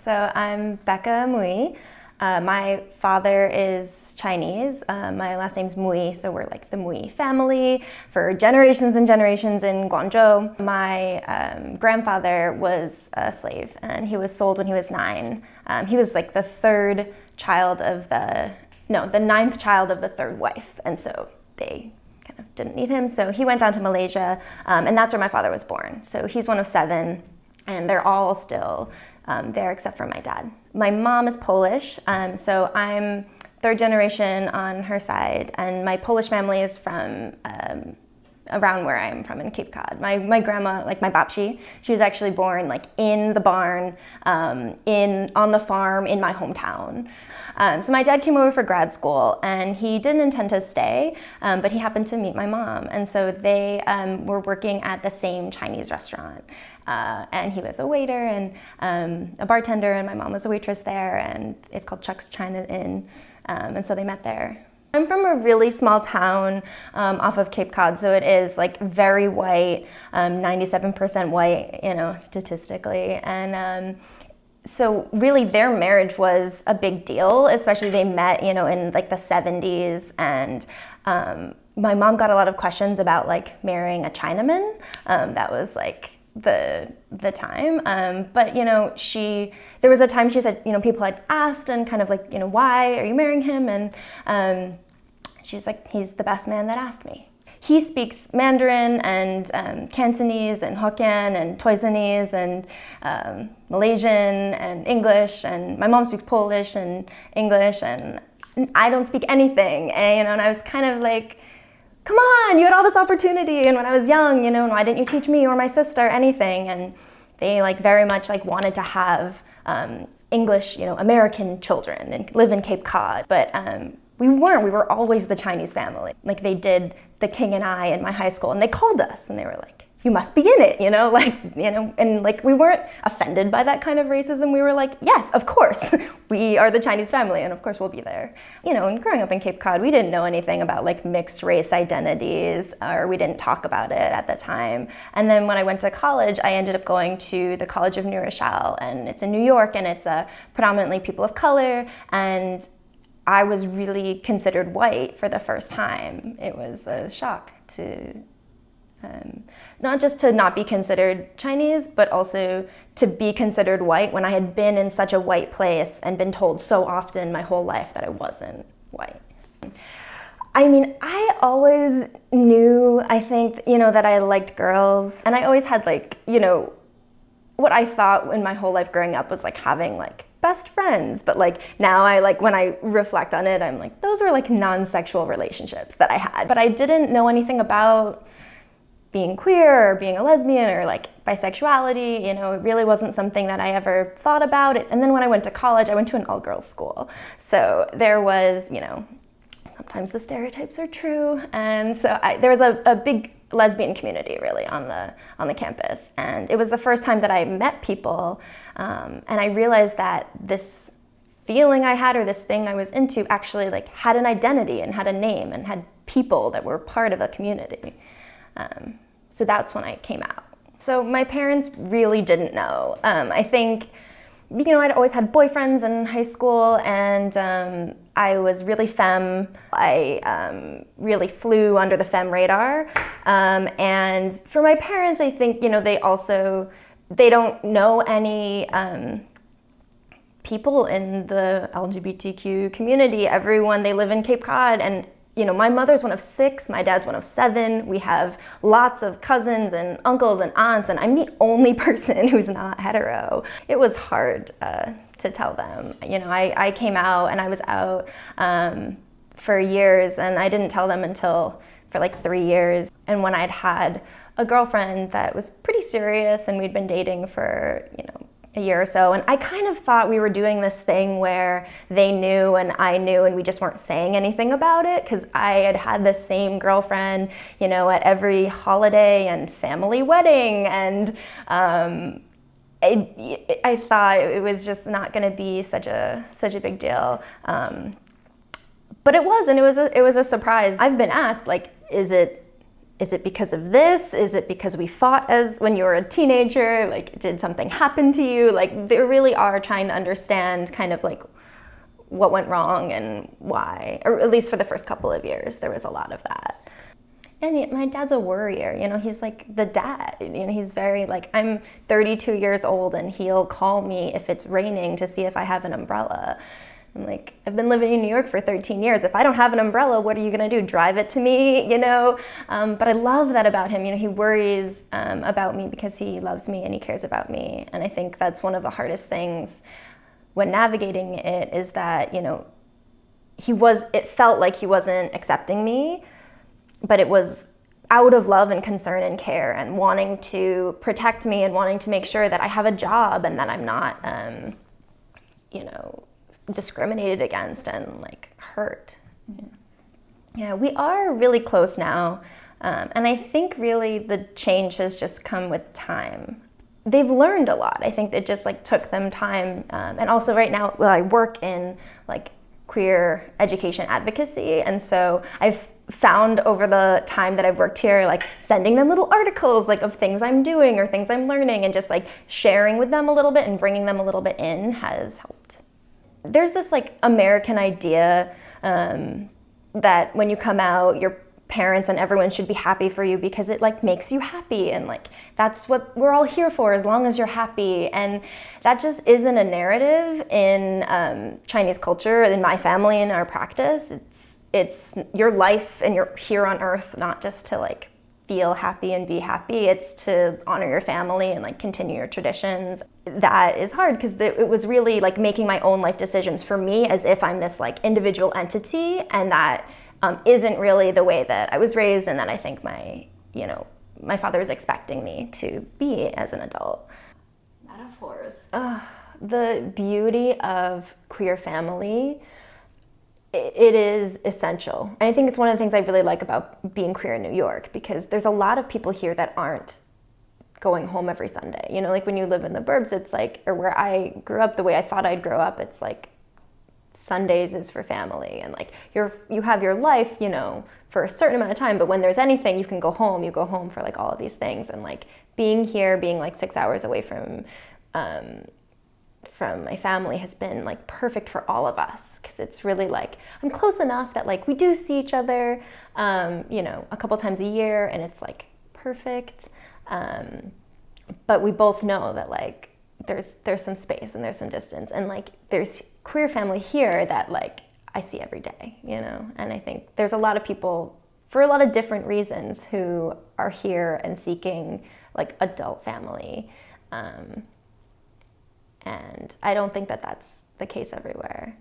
So I'm Becca Mui. My father is Chinese. My last name's Mui, so we're like the Mui family for generations and generations in Guangzhou. My grandfather was a slave, and he was sold when he was 9. He was like the ninth child of the third wife, and so they kind of didn't need him. So he went down to Malaysia, and that's where my father was born. So he's one of 7, and they're all still there except for my dad. My mom is Polish, so I'm 3rd generation on her side, and my Polish family is from around where I'm from in Cape Cod. My grandma, like my babci, she was actually born like in the barn, on the farm in my hometown. So my dad came over for grad school, and he didn't intend to stay, but he happened to meet my mom, and so they were working at the same Chinese restaurant. And he was a waiter and a bartender, and my mom was a waitress there, and it's called Chuck's China Inn, and so they met there. I'm from a really small town off of Cape Cod, so it is like very white, 97% white, statistically, and so really their marriage was a big deal, especially they met, in like the 70s, and my mom got a lot of questions about like marrying a Chinaman. That was like the time, but there was a time she said, people had asked and kind of like, why are you marrying him? And she was like, he's the best man that asked me. He speaks Mandarin and Cantonese and Hokkien and Toisanese and Malaysian and English, and my mom speaks Polish and English, and I don't speak anything. And I was kind of like, come on, you had all this opportunity, and when I was young, why didn't you teach me or my sister anything? And they like very much like wanted to have English, American children and live in Cape Cod, but we were always the Chinese family. Like they did The King and I in my high school, and they called us and they were like, you must be in it, and like we weren't offended by that kind of racism. We were like, yes, of course, we are the Chinese family, and of course we'll be there. And growing up in Cape Cod, we didn't know anything about like mixed race identities, or we didn't talk about it at the time. And then when I went to college, I ended up going to the College of biracial, and it's in New York, and it's predominantly people of color, and I was really considered white for the first time. It was a shock to not just to not be considered Chinese, but also to be considered white when I had been in such a white place and been told so often my whole life that I wasn't white. I mean, I always knew, I think, that I liked girls, and I always had like, what I thought in my whole life growing up was like having like best friends, but like now I like, when I reflect on it, I'm like, those were like non-sexual relationships that I had, but I didn't know anything about being queer or being a lesbian or like bisexuality. It really wasn't something that I ever thought about. And then when I went to college, I went to an all-girls school, so there was, sometimes the stereotypes are true, and so there was a big lesbian community really on the campus, and it was the first time that I met people, and I realized that this feeling I had, or this thing I was into, actually like had an identity and had a name and had people that were part of a community. So that's when I came out. So my parents really didn't know. I think, I'd always had boyfriends in high school, and I was really femme. I really flew under the femme radar. And for my parents, I think, they don't know any people in the LGBTQ community. They live in Cape Cod, and my mother's one of 6, my dad's one of 7. We have lots of cousins and uncles and aunts, and I'm the only person who's not hetero. It was hard to tell them. I came out, and I was out for years, and I didn't tell them for like 3 years. And when I'd had a girlfriend that was pretty serious, and we'd been dating for, a year or so, and I kind of thought we were doing this thing where they knew and I knew, and we just weren't saying anything about it, because I had had the same girlfriend, at every holiday and family wedding, and I thought it was just not going to be such a big deal, but it was, and it was a surprise. I've been asked, like, is it is it because of this? Is it because we fought as when you were a teenager? Like, did something happen to you? Like, they really are trying to understand kind of like what went wrong and why, or at least for the first couple of years, there was a lot of that. And my dad's a worrier, you know, he's like the dad, you know, he's very like, I'm 32 years old and he'll call me if it's raining to see if I have an umbrella. I'm like, I've been living in New York for 13 years. If I don't have an umbrella, what are you gonna do? Drive it to me, you know? But I love that about him. You know, he worries about me because he loves me and he cares about me. And I think that's one of the hardest things when navigating it is that, you know, it felt like he wasn't accepting me, but it was out of love and concern and care and wanting to protect me and wanting to make sure that I have a job and that I'm not, you know, discriminated against and like hurt. Yeah, we are really close now. And I think really the change has just come with time. They've learned a lot. I think it just like took them time. And also right now, well, I work in like queer education advocacy. And so I've found over the time that I've worked here, like sending them little articles like of things I'm doing or things I'm learning and just like sharing with them a little bit and bringing them a little bit in has helped. There's this like American idea that when you come out, your parents and everyone should be happy for you because it like makes you happy and like that's what we're all here for as long as you're happy. And that just isn't a narrative in Chinese culture, in my family, in our practice. It's your life and you're here on earth not just to like feel happy and be happy, it's to honor your family and like continue your traditions. That is hard because it was really like making my own life decisions for me as if I'm this like individual entity, and that isn't really the way that I was raised and that I think my father is expecting me to be as an adult. Metaphors. The beauty of queer family, it is essential. And I think it's one of the things I really like about being queer in New York, because there's a lot of people here that aren't going home every Sunday. You know, like when you live in the burbs, it's like, or where I grew up, the way I thought I'd grow up, it's like Sundays is for family, and like you have your life, you know, for a certain amount of time, but when there's anything, you can go home. You go home for like all of these things, and like being here, being like 6 hours away from my family has been like perfect for all of us, because it's really like I'm close enough that like we do see each other, you know, a couple times a year, and it's like perfect. But we both know that like there's some space and there's some distance, and like there's queer family here that like I see every day, you know. And I think there's a lot of people for a lot of different reasons who are here and seeking like adult family. And I don't think that that's the case everywhere.